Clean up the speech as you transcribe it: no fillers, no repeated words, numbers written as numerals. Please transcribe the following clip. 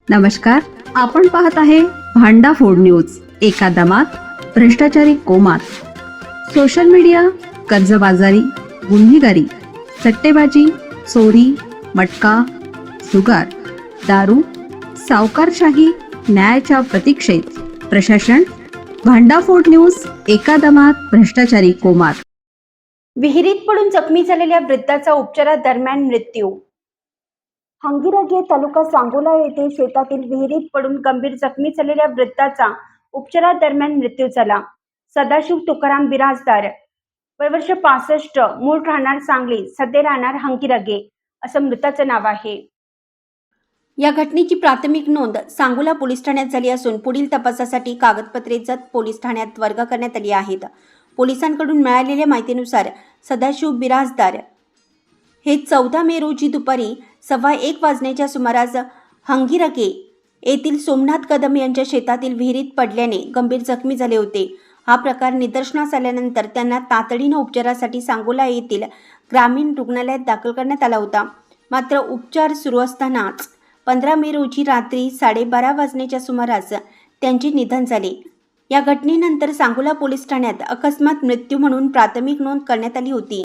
नमस्कार, आपण पाहत आहे भांडाफोड न्यूज. एका दमात भ्रष्टाचारी कोमात. सोशल मीडिया, कर्जबाजारी, गुन्हेगारी, सट्टेबाजी, चोरी, मटका, जुगार, दारू, सावकारशाही, न्यायाच्या प्रतीक्षेत प्रशासन. भांडाफोड न्यूज. एका दमात भ्रष्टाचारी कोमात. विहिरीत पडून जखमी झालेल्या वृद्धाचा उपचारादरम्यान मृत्यू. हंगीरगे तालुका सांगोला येथे शेतातील विहिरीत पडून गंभीर जखमी झालेल्या वृद्धाचा उपचारादरम्यान मृत्यू झाला. सदाशिव तुकाराम बिराजदार, वय वर्ष 65, मूळ राहणार सांगली, सध्या राहणार हंगीरगे, असं मृताचं नाव आहे. या घटनेची प्राथमिक नोंद सांगोला पोलीस ठाण्यात झाली असून पुढील तपासासाठी कागदपत्रे जत पोलीस ठाण्यात वर्ग करण्यात आली आहेत. पोलिसांकडून मिळालेल्या माहितीनुसार सदाशिव बिराजदार हे 14 मे रोजी दुपारी 1:15 वाजण्याच्या सुमारास हंगीरगे येथील सोमनाथ कदम यांच्या शेतातील विहिरीत पडल्याने गंभीर जखमी झाले होते. हा प्रकार निदर्शनास आल्यानंतर त्यांना तातडीने उपचारासाठी सांगोला येथील ग्रामीण रुग्णालयात दाखल करण्यात आला होता. मात्र उपचार सुरू असतानाच 15 मे रोजी रात्री 12:30 वाजण्याच्या सुमारास त्यांचे निधन झाले. या घटनेनंतर सांगोला पोलीस ठाण्यात अकस्मात मृत्यू म्हणून प्राथमिक नोंद करण्यात आली होती.